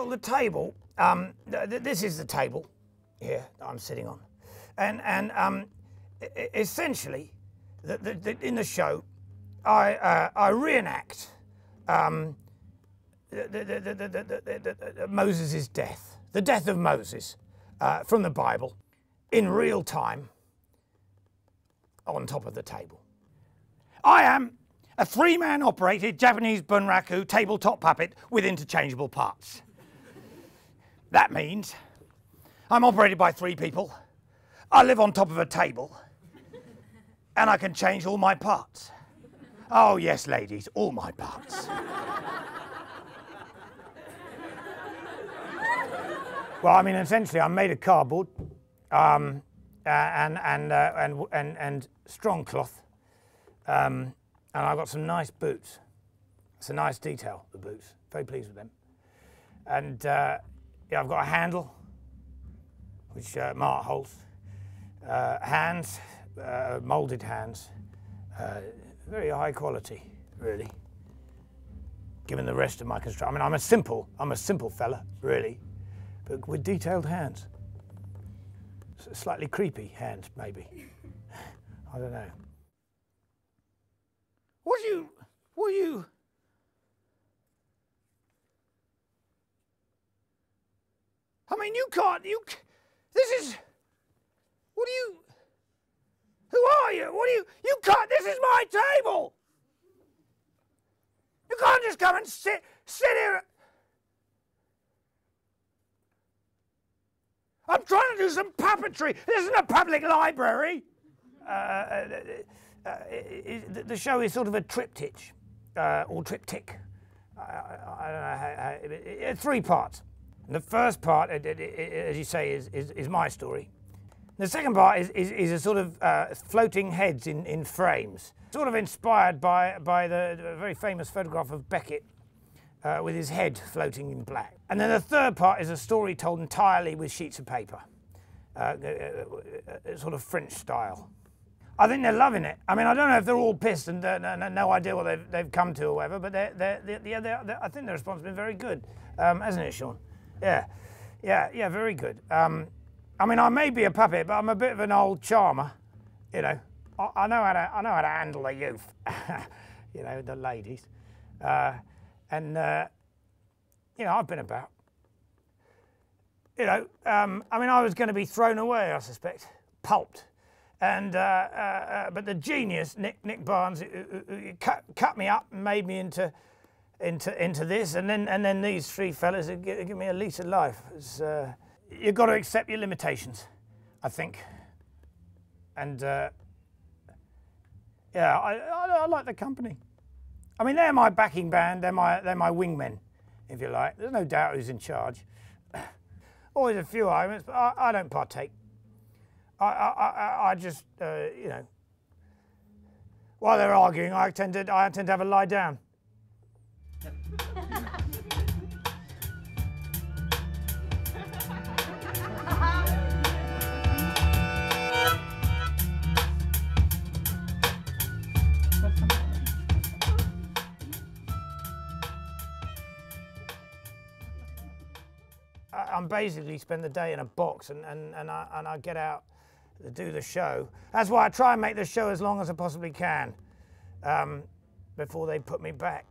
Well, the table, this is the table here that I'm sitting on. And essentially, in the show, I reenact Moses' death, the death of Moses from the Bible, in real time, on top of the table. I am a three-man operated Japanese bunraku tabletop puppet with interchangeable parts. That means I'm operated by three people, I live on top of a table, and I can change all my parts. Oh yes, ladies, all my parts. Well, I mean, essentially, I'm made of cardboard and strong cloth, and I've got some nice boots. It's a nice detail, the boots. Very pleased with them. And yeah, I've got a handle, which Mark holds. Hands, moulded hands. Very high quality, really. Given the rest of my construction, I mean, I'm a simple fella, really, but with detailed hands. Slightly creepy hands, maybe. I don't know. What are you? I mean, this is, who are you? You can't, this is my table! You can't just come and sit here. I'm trying to do some puppetry. This isn't a public library. The show is sort of a triptych, or triptych. I don't know how, three parts. And the first part, as you say, is my story. The second part is a sort of floating heads in frames, sort of inspired by the very famous photograph of Beckett with his head floating in black. And then the third part is a story told entirely with sheets of paper, sort of French style. I think they're loving it. I mean, I don't know if they're all pissed and no idea what they've come to or whatever, but I think the response has been very good, hasn't it, Sean? Yeah, very good. I mean, I may be a puppet, but I'm a bit of an old charmer, you know. I know how to handle the youth, you know, the ladies, and you know, I've been about. You know, I mean, I was going to be thrown away, I suspect, pulped, and but the genius Nick Barnes who cut me up and made me into this, and then these three fellas give me a lease of life. It's, you've got to accept your limitations, I think. And yeah, I like the company. I mean, they're my backing band. They're my wingmen, if you like. There's no doubt who's in charge. Always a few arguments, but I don't partake. I just you know, while they're arguing, I tend to have a lie down. I'm basically spend the day in a box and I get out to do the show. That's why I try and make the show as long as I possibly can before they put me back.